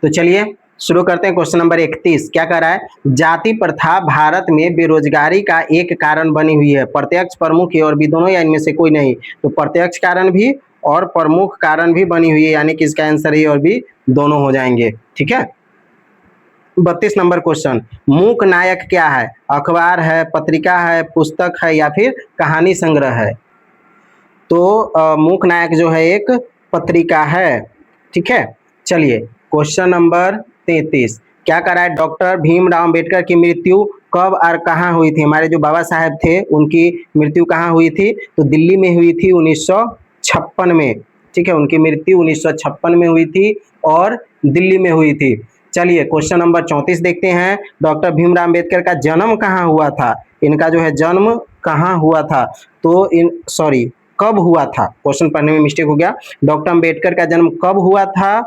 तो चलिए शुरू करते हैं। क्वेश्चन नंबर 31 क्या कह रहा है, जाति प्रथा भारत में बेरोजगारी का एक कारण बनी हुई है, प्रत्यक्ष प्रमुख और भी दोनों या इनमें से कोई नहीं। तो प्रत्यक्ष कारण भी और प्रमुख कारण भी बनी हुई है, यानी कि इसका आंसर ही और भी दोनों हो जाएंगे। ठीक है। 32 नंबर क्वेश्चन, मूक नायक क्या है, अखबार है, पत्रिका है, पुस्तक है या फिर कहानी संग्रह है। तो मूक नायक जो है एक पत्रिका है। ठीक है। चलिए क्वेश्चन नंबर 33 क्या कर रहा है, डॉक्टर भीमराव अंबेडकर की मृत्यु कब और कहाँ हुई थी। हमारे जो बाबा साहेब थे उनकी मृत्यु कहाँ हुई थी, तो दिल्ली में हुई थी 1956 में। ठीक है, उनकी मृत्यु 1956 में हुई थी और दिल्ली में हुई थी। चलिए क्वेश्चन नंबर 34 देखते हैं, डॉक्टर भीमराव अंबेडकर का जन्म कहाँ हुआ था। इनका जो है जन्म कहाँ हुआ था, तो कब हुआ था, क्वेश्चन पढ़ने में मिस्टेक हो गया। डॉक्टर अंबेडकर का जन्म कब हुआ था,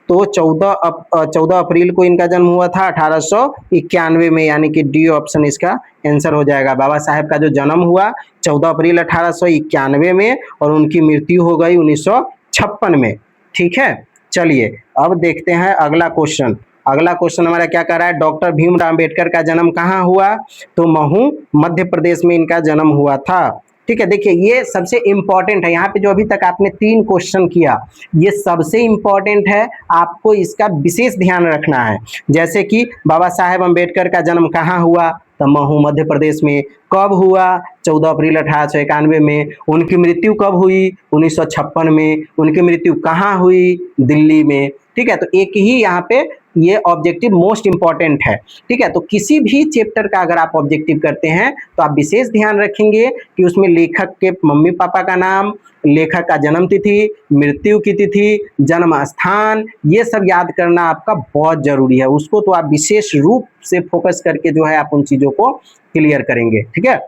तो 14 अप्रैल को इनका जन्म हुआ था 1891 में, यानी कि डी ऑप्शन इसका आंसर हो जाएगा। बाबा साहेब का जो जन्म हुआ 14 अप्रैल 1891 में और उनकी मृत्यु हो गई 1956 में। ठीक है। चलिए अब देखते हैं अगला क्वेश्चन। अगला क्वेश्चन हमारा क्या कर रहा है, डॉक्टर भीमराव अंबेडकर का जन्म कहाँ हुआ, तो महू मध्य प्रदेश में इनका जन्म हुआ था। ठीक है। देखिए ये सबसे इंपॉर्टेंट है, यहाँ पे जो अभी तक आपने 3 क्वेश्चन किया ये सबसे इंपॉर्टेंट है, आपको इसका विशेष ध्यान रखना है। जैसे कि बाबा साहेब अंबेडकर का जन्म कहाँ हुआ, तो महू मध्य प्रदेश में। कब हुआ, 14 अप्रैल 1891 में। उनकी मृत्यु कब हुई, 1956 में। उनकी मृत्यु कहाँ हुई, दिल्ली में। ठीक है। तो एक ही यहाँ पे ये ऑब्जेक्टिव मोस्ट इंपॉर्टेंट है। ठीक है। तो किसी भी चैप्टर का अगर आप ऑब्जेक्टिव करते हैं तो आप विशेष ध्यान रखेंगे कि उसमें लेखक के मम्मी पापा का नाम, लेखक का जन्म तिथि, मृत्यु की तिथि, जन्म स्थान, ये सब याद करना आपका बहुत जरूरी है। उसको तो आप विशेष रूप से फोकस करके जो है आप उन चीजों को क्लियर करेंगे। ठीक है।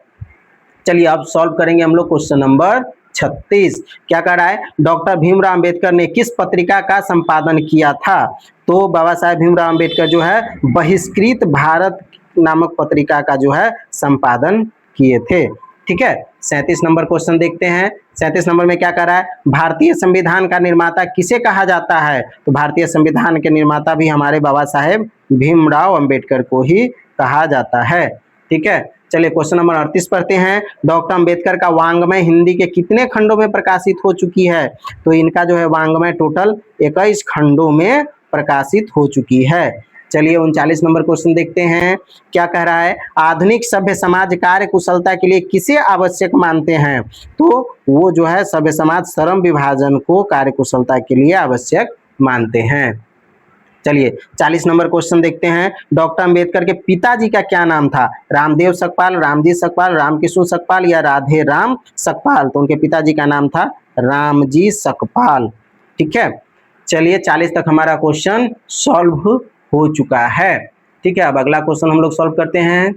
चलिए अब सॉल्व करेंगे हम लोग क्वेश्चन नंबर 36 क्या कर रहा है, डॉक्टर भीमराव अंबेडकर ने किस पत्रिका का संपादन किया था। तो बाबा साहेब भीमराव अंबेडकर जो है बहिष्कृत भारत नामक पत्रिका का जो है संपादन किए थे। ठीक है। 37 नंबर क्वेश्चन देखते हैं। 37 नंबर में क्या कर रहा है, भारतीय संविधान का निर्माता किसे कहा जाता है। तो भारतीय संविधान के निर्माता भी हमारे बाबा साहेब भीमराव अंबेडकर को ही कहा जाता है। ठीक है। चलिए क्वेश्चन नंबर 38 पढ़ते हैं, डॉक्टर अंबेडकर का वांग्मय हिंदी के कितने खंडों में प्रकाशित हो चुकी है। तो इनका जो है वांग्मय टोटल 21 खंडों में प्रकाशित हो चुकी है। चलिए 39 नंबर क्वेश्चन देखते हैं, क्या कह रहा है, आधुनिक सभ्य समाज कार्य कुशलता के लिए किसे आवश्यक मानते हैं। तो वो जो है सभ्य समाज श्रम विभाजन को कार्य कुशलता के लिए आवश्यक मानते हैं। चलिए 40 नंबर क्वेश्चन देखते हैं, डॉक्टर अंबेडकर के पिताजी का क्या नाम था, रामदेव सकपाल, रामजी सकपाल, रामकिशोर सकपाल या राधे राम सकपाल। तो उनके पिताजी का नाम था रामजी सकपाल। ठीक है। चलिए 40 तक हमारा क्वेश्चन सॉल्व हो चुका है। ठीक है। अब अगला क्वेश्चन हम लोग सॉल्व करते हैं।